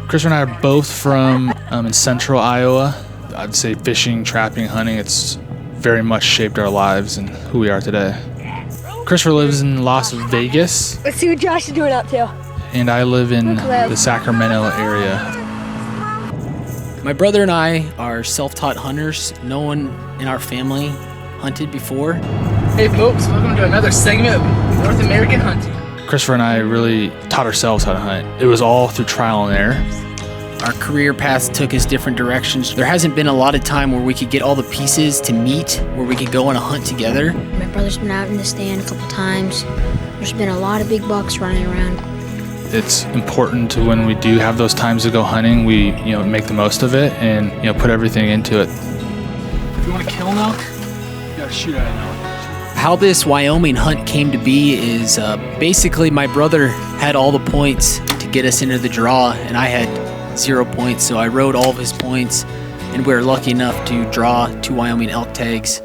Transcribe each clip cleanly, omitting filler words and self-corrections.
Chris and I are both from in central Iowa. I'd say fishing, trapping, hunting, it's very much shaped our lives and who we are today. Christopher lives in Las Vegas. Let's see what Josh is doing out there. And I live in the Sacramento area. My brother and I are self-taught hunters. No one in our family hunted before. Hey folks, welcome to another segment of North American hunting. Christopher and I really taught ourselves how to hunt. It was all through trial and error. Our career paths took us different directions. There hasn't been a lot of time where we could get all the pieces to meet, where we could go on a hunt together. My brother's been out in the stand a couple times. There's been a lot of big bucks running around. It's important to, when we do have those times to go hunting, we make the most of it and put everything into it. If you want to kill an elk, you gotta shoot at an elk. How this Wyoming hunt came to be is basically my brother had all the points to get us into the draw, and I had 0 points, so I rode all of his points, and we were lucky enough to draw 2 Wyoming elk tags.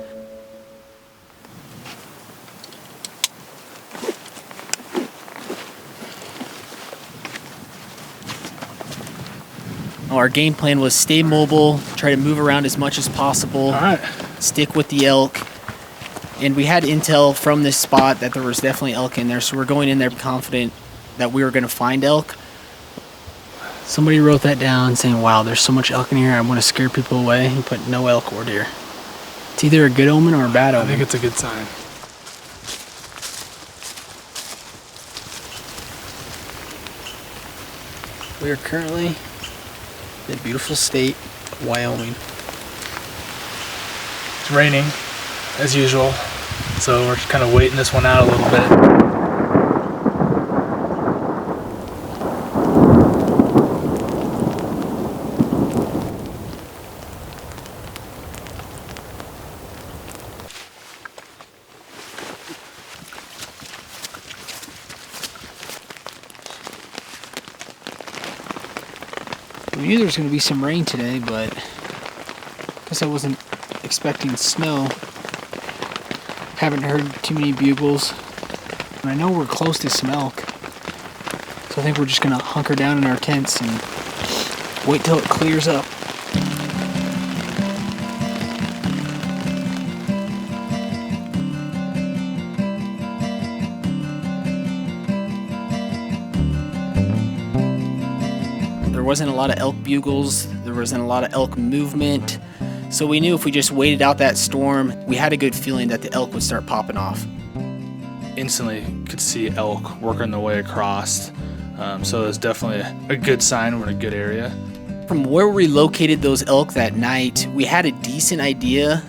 Our game plan was stay mobile, try to move around as much as possible, All right. stick with the elk. And we had intel from this spot that there was definitely elk in there, so we're going in there confident that we were going to find elk. Somebody wrote that down saying, wow, there's so much elk in here, I want to scare people away, and put no elk or deer. It's either a good omen or a bad omen. I think it's a good sign. We are currently in the beautiful state of Wyoming. It's raining, as usual, so we're just kind of waiting this one out a little bit. We knew there was going to be some rain today, but I guess I wasn't expecting snow. Haven't heard too many bugles. And I know we're close to some elk, so I think we're just going to hunker down in our tents and wait till it clears up. There wasn't a lot of elk bugles, there wasn't a lot of elk movement, so we knew if we just waited out that storm, we had a good feeling that the elk would start popping off. Instantly could see elk working their way across, so it's definitely a good sign we're in a good area. From where we located those elk that night, we had a decent idea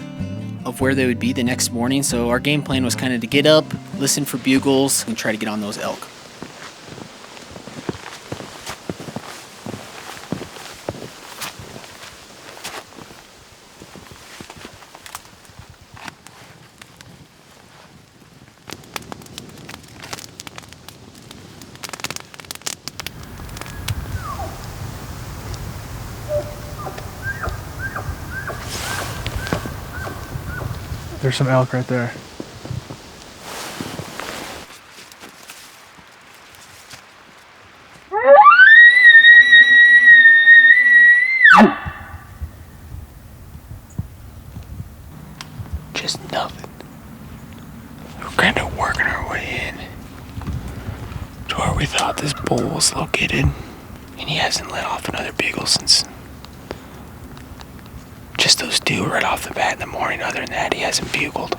of where they would be the next morning, so our game plan was kind of to get up, listen for bugles, and try to get on those elk. There's some elk right there. Just nothing. We're kind of working our way in to where we thought this bull was located, and he hasn't let off another bugle since just those 2 right off the bat in the morning. Other than that, he hasn't bugled,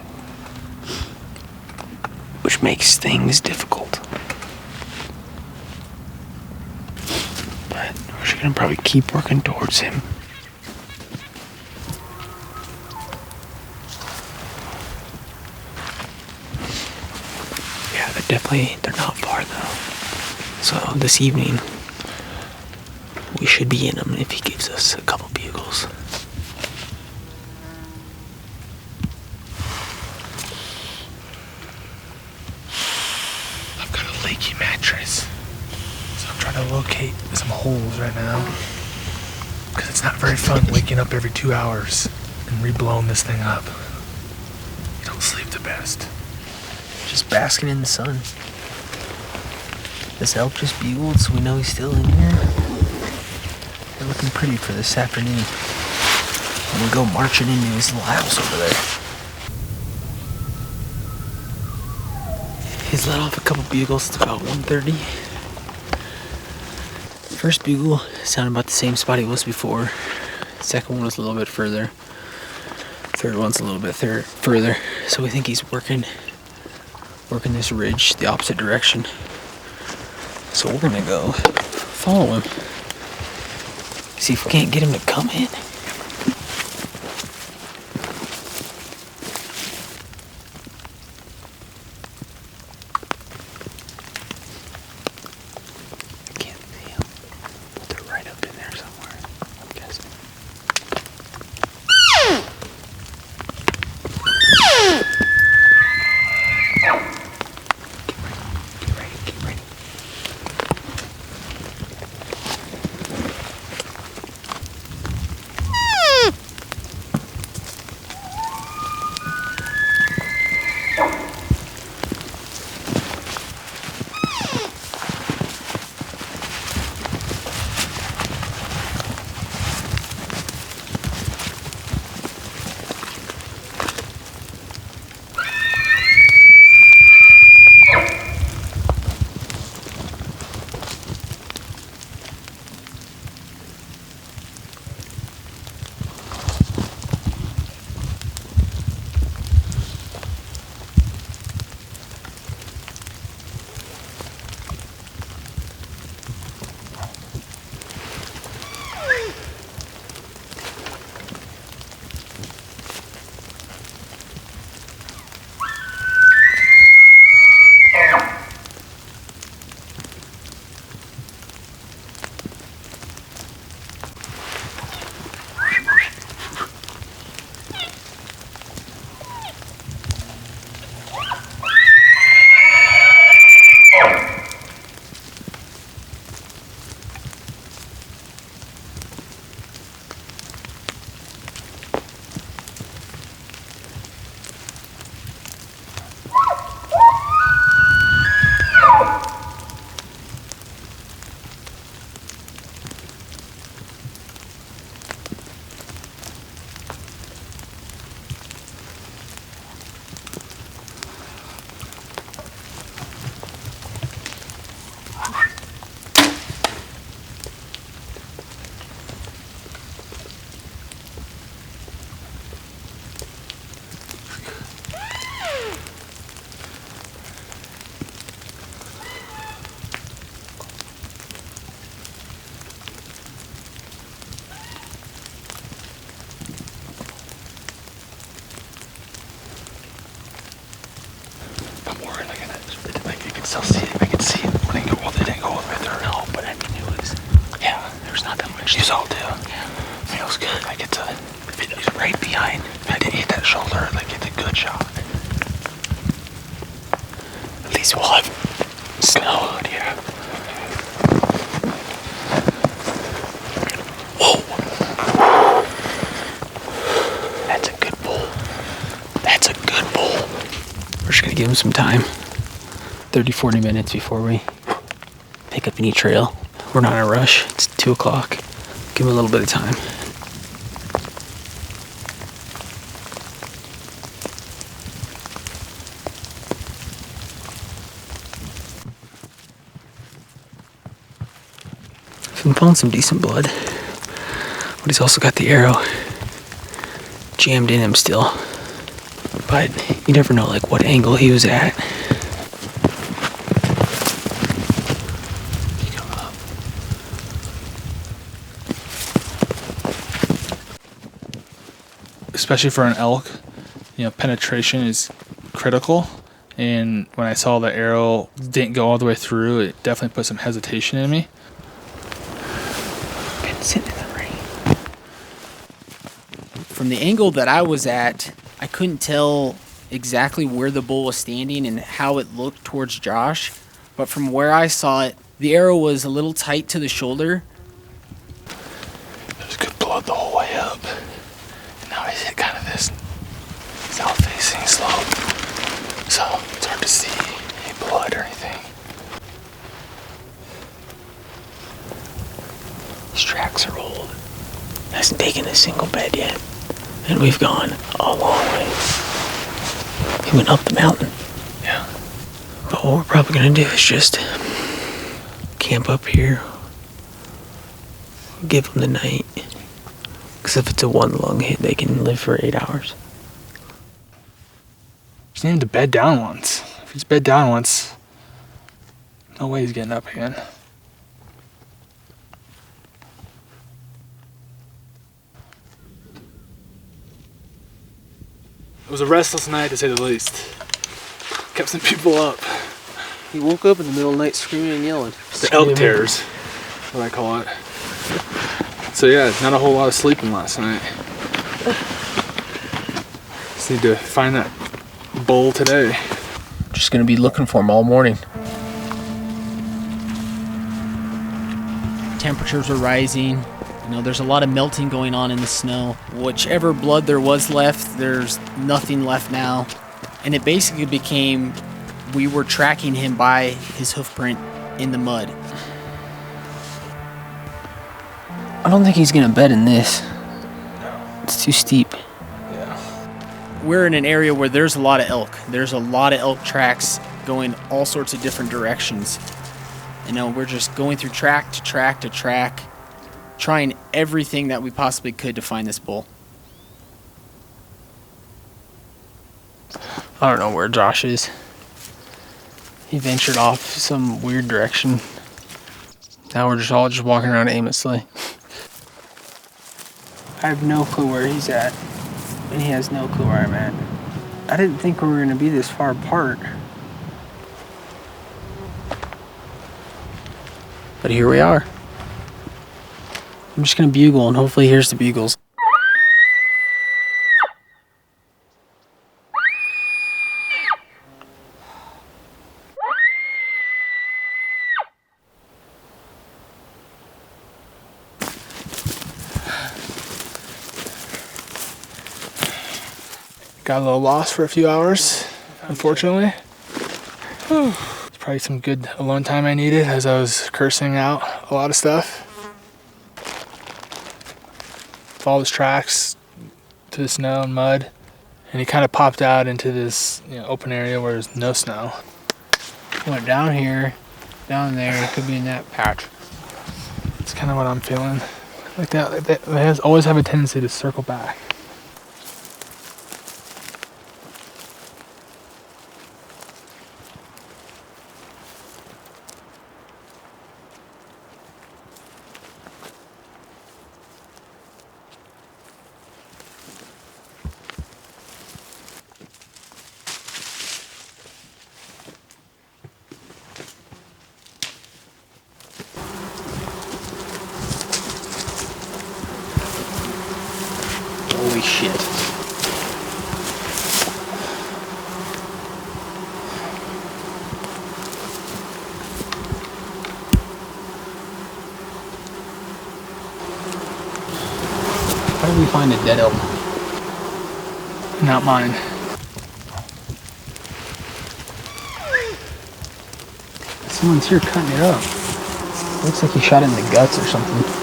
which makes things difficult. But we're just gonna probably keep working towards him. Yeah, they're not far though. So this evening, we should be in him if he gives us a couple bugles. I've got a leaky mattress, so I'm trying to locate some holes right now, because it's not very fun waking up every 2 hours and re-blowing this thing up. You don't sleep the best. Just basking in the sun. This elk just bugled, so we know he's still in here. looking pretty for this afternoon. And we go marching into his little house over there. He's let off a couple bugles. It's about 1:30. First bugle sounded about the same spot he was before. Second one was a little bit further. Third one's a little bit further. So we think he's working this ridge the opposite direction. So we're gonna go follow him. See if we can't get him to come in. I can't see him, but they're right up in there somewhere, I'm guessing. Get ready. Still see it. I can see it. They didn't go all the way through. No, but I mean, it was. Yeah, there's not that much. You saw it too. Yeah. I mean, it was good. Like it's right behind. If I didn't hit that shoulder, like it's a good shot. At least we'll have snow out here. Whoa. That's a good bull. That's a good bull. We're just gonna give him some time. 30-40 minutes before we pick up any trail. We're not in a rush. It's 2 o'clock. Give him a little bit of time. So I'm found some decent blood, but he's also got the arrow jammed in him still. But you never know like what angle he was at. Especially for an elk, penetration is critical. And when I saw the arrow didn't go all the way through, it definitely put some hesitation in me. Been sitting in the rain. From the angle that I was at, I couldn't tell exactly where the bull was standing and how it looked towards Josh. But from where I saw it, the arrow was a little tight to the shoulder. There's good blood the whole way up. Now he's hit kind of this south-facing slope, so it's hard to see any blood or anything. These tracks are old. Hasn't taken a single bed yet. And we've gone a long way. He went up the mountain. Yeah. But what we're probably gonna do is just camp up here. Give them the night. Because if it's a one lung hit, they can live for 8 hours. Just need him to bed down once. If he's bed down once, no way he's getting up again. It was a restless night, to say the least. Kept some people up. He woke up in the middle of the night screaming and yelling. The elk terrors, what I call it. So yeah, not a whole lot of sleeping last night. Just need to find that bull today. Just gonna be looking for him all morning. Temperatures are rising. You know, there's a lot of melting going on in the snow. Whichever blood there was left, there's nothing left now. And it basically became, we were tracking him by his hoof print in the mud. I don't think he's gonna bed in this. It's too steep. Yeah. We're in an area where there's a lot of elk. There's a lot of elk tracks going all sorts of different directions. You know, we're just going through track to track to track, trying everything that we possibly could to find this bull. I don't know where Josh is. He ventured off some weird direction. Now we're all just walking around aimlessly. I have no clue where he's at, and he has no clue where I'm at. I didn't think we were gonna be this far apart. But here we are. I'm just gonna bugle, and hopefully he hears the bugles. Got a little lost for a few hours, unfortunately. It's probably some good alone time I needed as I was cursing out a lot of stuff. Followed his tracks to the snow and mud, and he kind of popped out into this open area where there's no snow. Went down here, down there, it could be in that patch. It's kind of what I'm feeling. Like that, they always have a tendency to circle back. Holy shit. How did we find a dead elk? Not mine. Someone's here cutting it up. Looks like he shot it in the guts or something.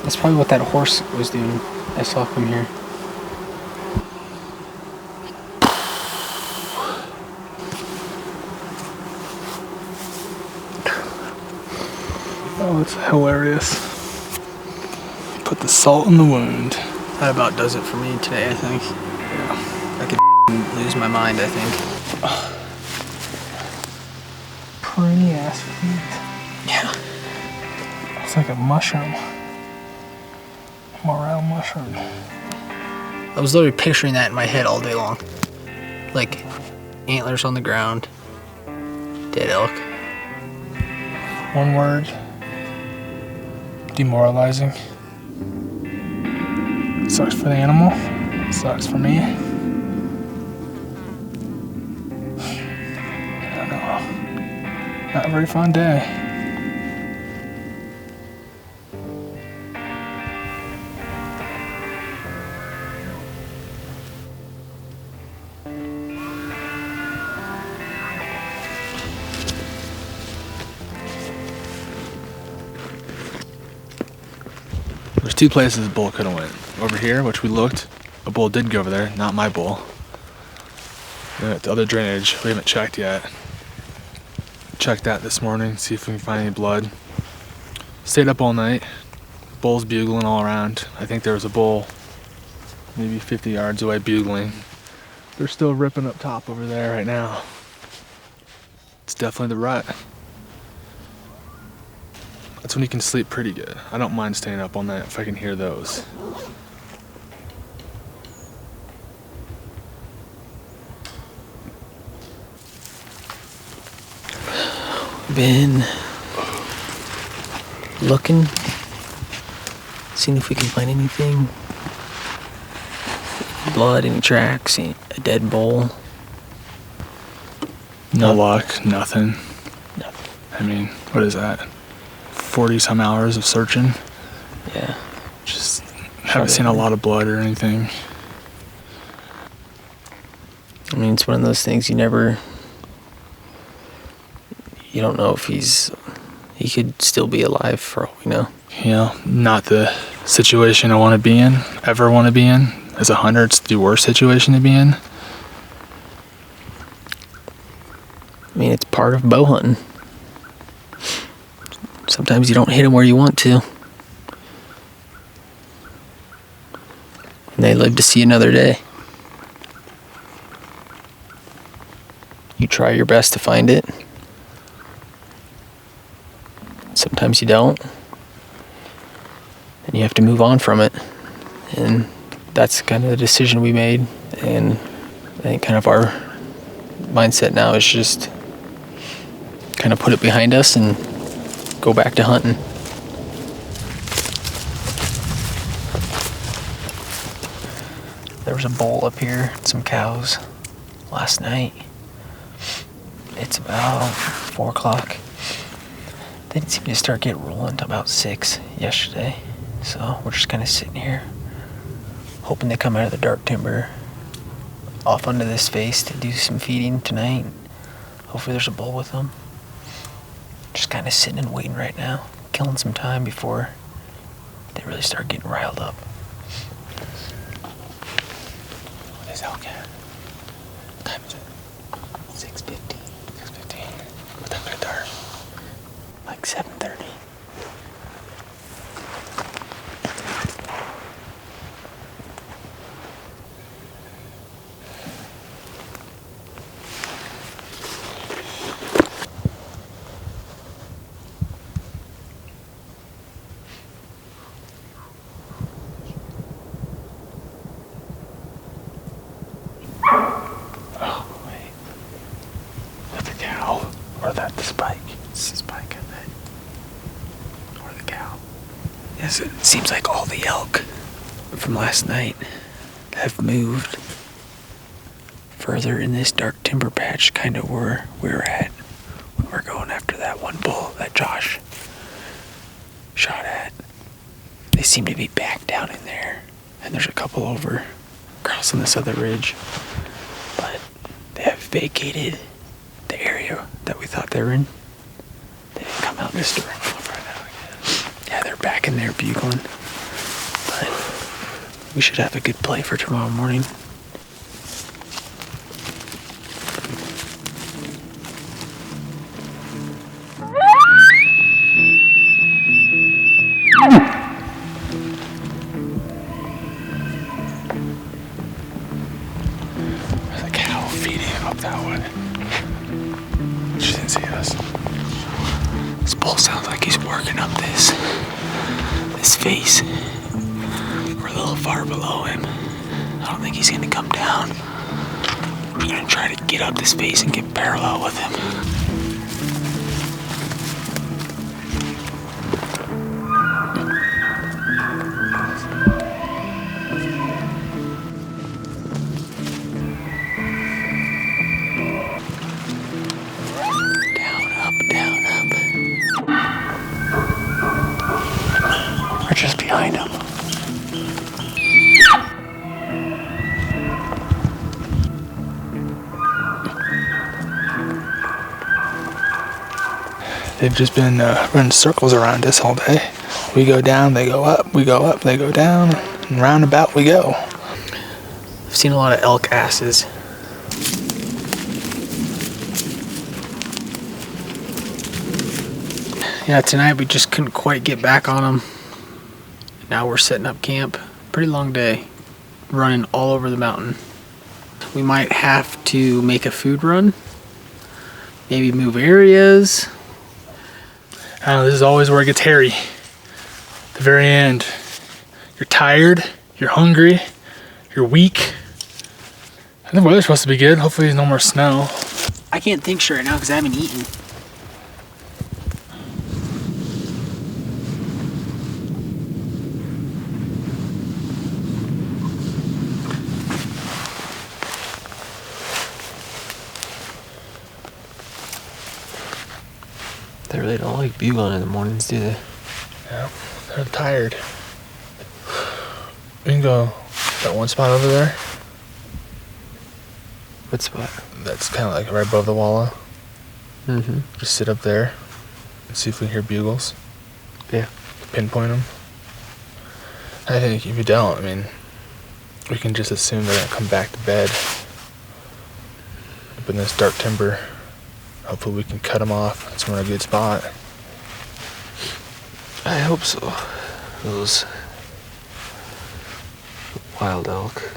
That's probably what that horse was doing. I saw from here. Oh, it's hilarious. Put the salt in the wound. That about does it for me today, I think. Yeah. I could lose my mind, I think. Pretty ass feet. Yeah. It's like a mushroom. Morel mushroom. I was literally picturing that in my head all day long. Like, antlers on the ground. Dead elk. One word. Demoralizing. Sucks for the animal. Sucks for me. I don't know. Not a very fun day. There's two places a bull could have went. Over here, which we looked, a bull did go over there, not my bull. Then at the other drainage, we haven't checked yet. Checked that this morning, see if we can find any blood. Stayed up all night. Bulls bugling all around. I think there was a bull maybe 50 yards away bugling. They're still ripping up top over there right now. It's definitely the rut. That's when you can sleep pretty good. I don't mind staying up all night if I can hear those. Been looking, seeing if we can find anything. Blood, any tracks, a dead bull. No luck, nothing. Nothing. I mean, what is that? 40 some hours of searching? Yeah. Just haven't seen a lot of blood or anything. I mean, it's one of those things you don't know if he could still be alive for all we know. You know, not the situation I want to be in, ever want to be in. As a hunter, it's the worst situation to be in. I mean, it's part of bow hunting. Sometimes you don't hit them where you want to. And they live to see another day. You try your best to find it. Sometimes you don't. And you have to move on from it. And that's kind of the decision we made. And I think kind of our mindset now is just kind of put it behind us and go back to hunting. There was a bull up here, some cows last night. It's about 4 o'clock. They didn't seem to start getting rolling until about 6 yesterday. So we're just kind of sitting here, hoping they come out of the dark timber off onto this space to do some feeding tonight. Hopefully there's a bull with them. Just kind of sitting and waiting right now, killing some time before they really start getting riled up. What is Elk at? What time is it? 6:50. 6:15. What time did it start? Like 7:30. Or that the spike. It's the spike, I think. Or the cow. Yes, it seems like all the elk from last night have moved further in this dark timber patch, kind of where we were at when we're going after that one bull that Josh shot at. They seem to be back down in there, and there's a couple over crossing this other ridge, but they have vacated the area that we thought they were in. They didn't come out this direction right now again. Yeah, they're back in there bugling. But we should have a good play for tomorrow morning. There's a cow feeding up that way. She didn't see us. This bull sounds like he's working up this face. We're a little far below him. I don't think he's gonna come down. We're gonna try to get up this face and get parallel with him. Just behind him. They've just been running circles around us all day. We go down, they go up, we go up, they go down, and roundabout we go. I've seen a lot of elk asses. Yeah, tonight we just couldn't quite get back on them. Now we're setting up camp. Pretty long day, running all over the mountain. We might have to make a food run, maybe move areas. I know, this is always where it gets hairy. The very end. You're tired, you're hungry, you're weak. And the weather's supposed to be good. Hopefully there's no more snow. I can't think straight right now because I haven't eaten. They really don't like bugling in the mornings, do they? Yeah, they're tired. We can go that one spot over there. What spot? That's kind of like right above the walla. Mm-hmm. Just sit up there and see if we can hear bugles. Yeah. Pinpoint them. I think if you don't, I mean, we can just assume they're gonna come back to bed up in this dark timber. Hopefully we can cut them off. That's in a good spot. I hope so. Those wild elk.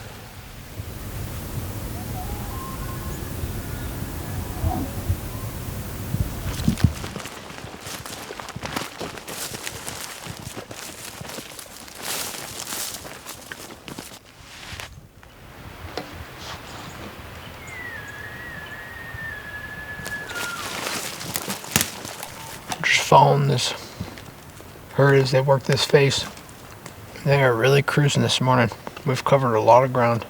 Just following this herd as they work this face. They are really cruising this morning. We've covered a lot of ground.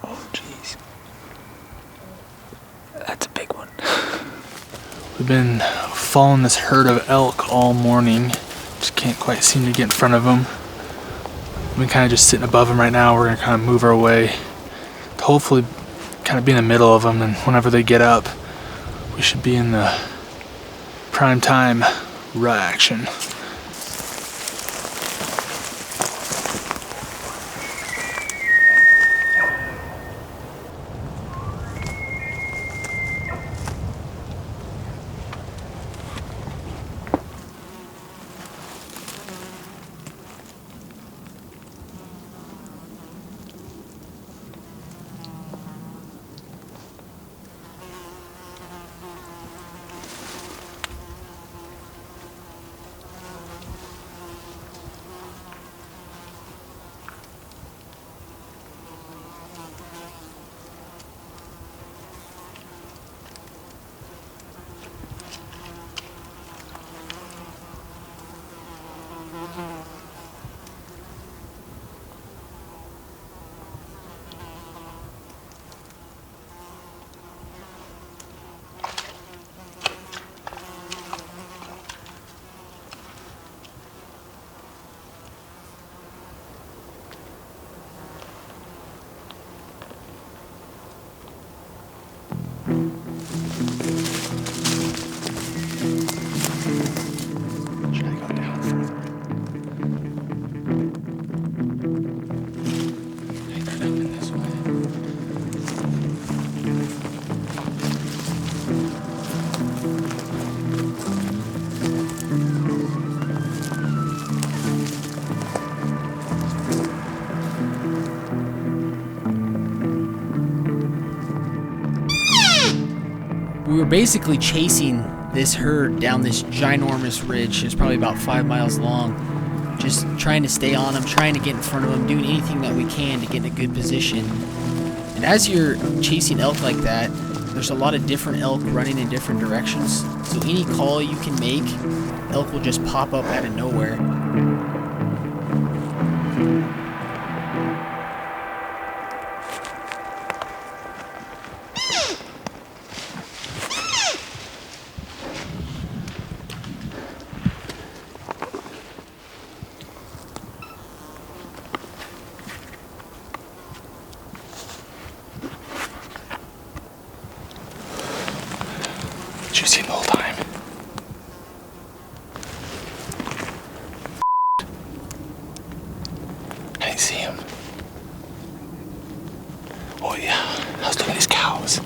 Oh, jeez. That's a big one. We've been following this herd of elk all morning. Just can't quite seem to get in front of them. We're kind of just sitting above them right now. We're gonna kind of move our way to hopefully kind of be in the middle of them, and whenever they get up, we should be in the prime time rut action. Should I go down further? I think they're coming this way. We were basically chasing this herd down this ginormous ridge. It's probably about 5 miles long. Just trying to stay on them, trying to get in front of them, doing anything that we can to get in a good position. And as you're chasing elk like that, there's a lot of different elk running in different directions. So any call you can make, elk will just pop up out of nowhere. you seen the whole time? I didn't see him. Oh yeah, I was looking at these cows.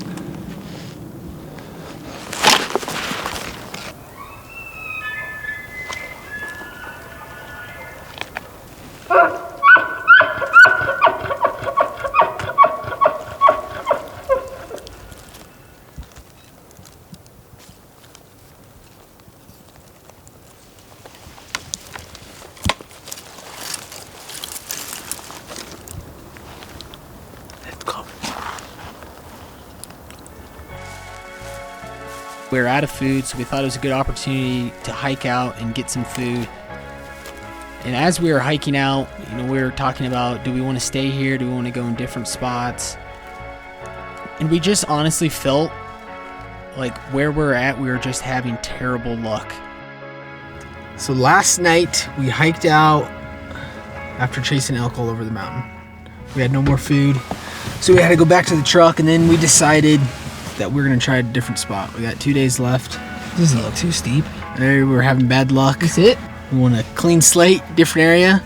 We were out of food, so we thought it was a good opportunity to hike out and get some food. And as we were hiking out, we were talking about, do we want to stay here? Do we want to go in different spots? And we just honestly felt like where we're at, we were just having terrible luck. So last night we hiked out after chasing elk all over the mountain. We had no more food, so we had to go back to the truck, and then we decided that we're gonna try a different spot. We got 2 days left. Doesn't look too steep. We were having bad luck. That's it. We want a clean slate, different area.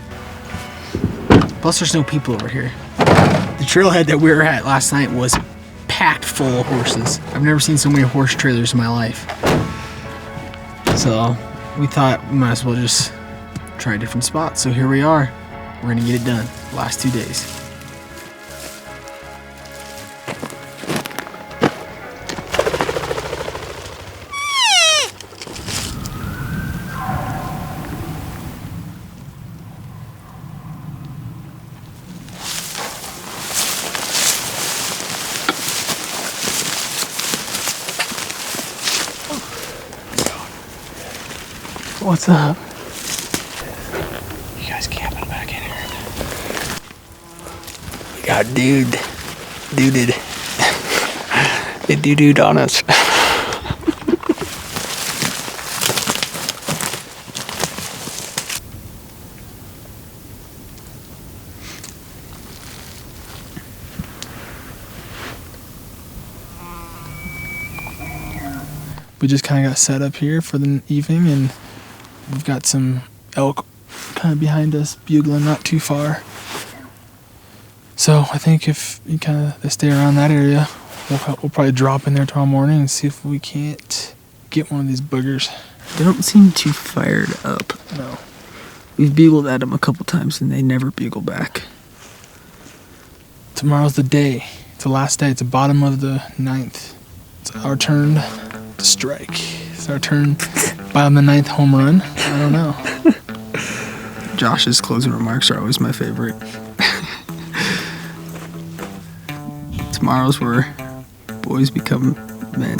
Plus, there's no people over here. The trailhead that we were at last night was packed full of horses. I've never seen so many horse trailers in my life. So we thought we might as well just try a different spot. So here we are. We're gonna get it done. Last 2 days. What's up? You guys camping back in here? We got duded. They doo-dooed on us. We just kind of got set up here for the evening, and we've got some elk kind of behind us, bugling not too far. So I think if you they stay around that area, we'll probably drop in there tomorrow morning and see if we can't get one of these boogers. They don't seem too fired up. No. We've bugled at them a couple times and they never bugle back. Tomorrow's the day. It's the last day. It's the bottom of the 9th. It's our turn to strike. It's our turn. Bottom of the 9th home run. I don't know. Josh's closing remarks are always my favorite. Tomorrow's where boys become men.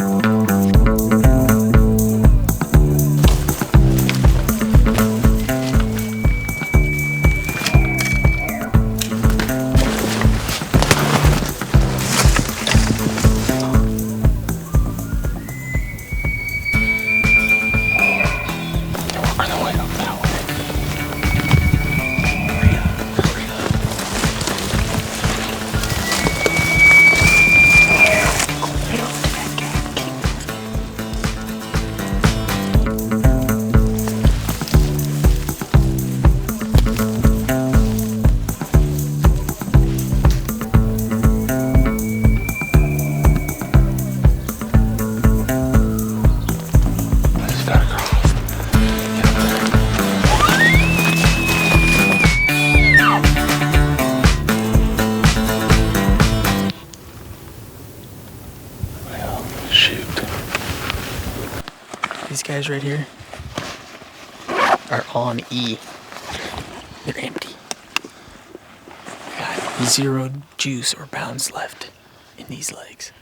These guys right here are on E. They're empty. Got 0 juice or pounds left in these legs.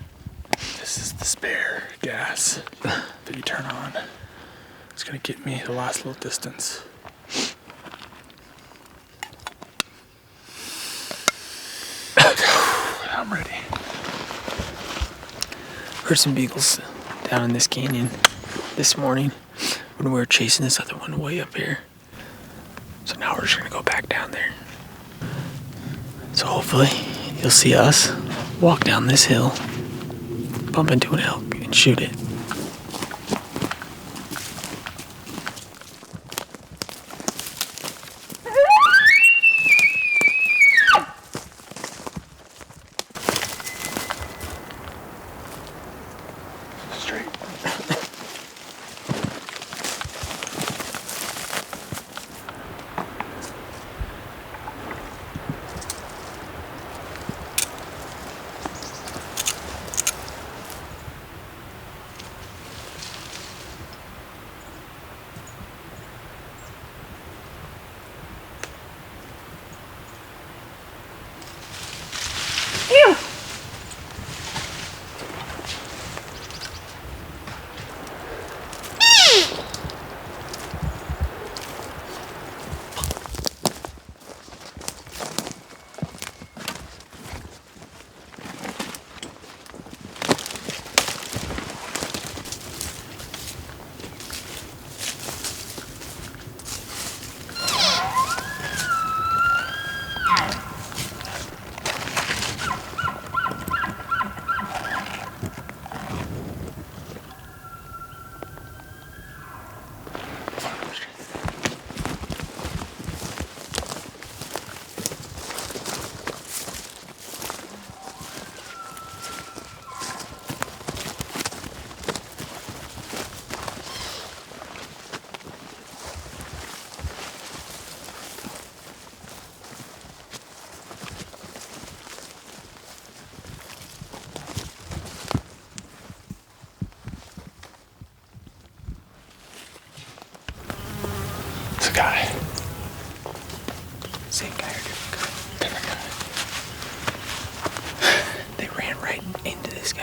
This is the spare gas that you turn on. It's gonna get me the last little distance. I'm ready. Heard some beagles down in this canyon this morning when we were chasing this other one way up here. So now we're just gonna go back down there. So hopefully you'll see us walk down this hill, bump into an elk, and shoot it.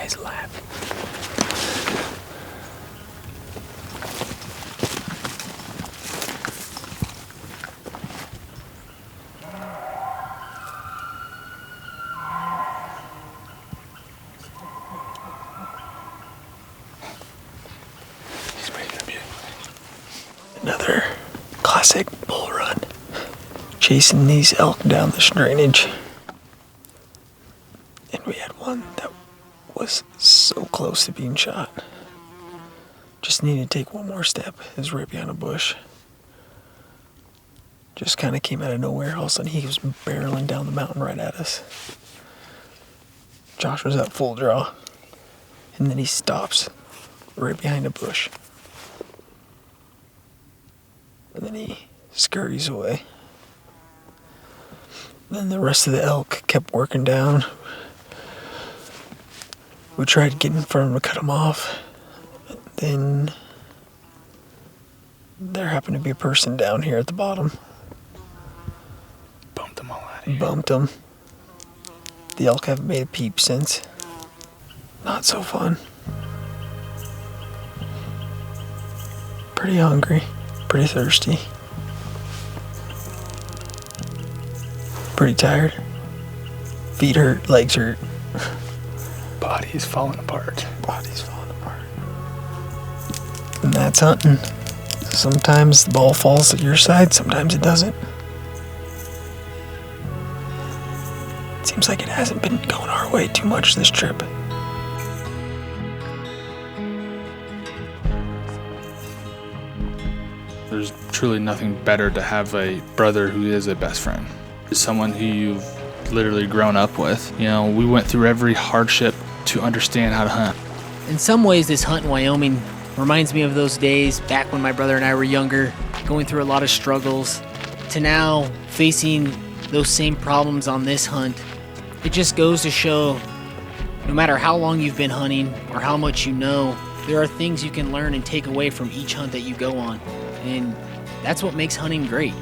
guy's lap. He's making a beauty. Another classic bull run. Chasing these elk down this drainage. And we had one that was so close to being shot. Just needed to take one more step. It was right behind a bush. Just kind of came out of nowhere. All of a sudden he was barreling down the mountain right at us. Josh was at full draw. And then he stops right behind a bush. And then he scurries away. Then the rest of the elk kept working down. We tried to get in front of him to cut him off. Then there happened to be a person down here at the bottom. Bumped them all out of here. Bumped him. The elk haven't made a peep since. Not so fun. Pretty hungry. Pretty thirsty. Pretty tired. Feet hurt, legs hurt. Body is falling apart. Body's falling apart. And that's hunting. Sometimes the ball falls to your side, sometimes it doesn't. Seems like it hasn't been going our way too much this trip. There's truly nothing better to have a brother who is a best friend. Someone who you've literally grown up with. You know, we went through every hardship to understand how to hunt. In some ways, this hunt in Wyoming reminds me of those days back when my brother and I were younger, going through a lot of struggles, to now facing those same problems on this hunt. It just goes to show, no matter how long you've been hunting or how much you know, there are things you can learn and take away from each hunt that you go on. And that's what makes hunting great.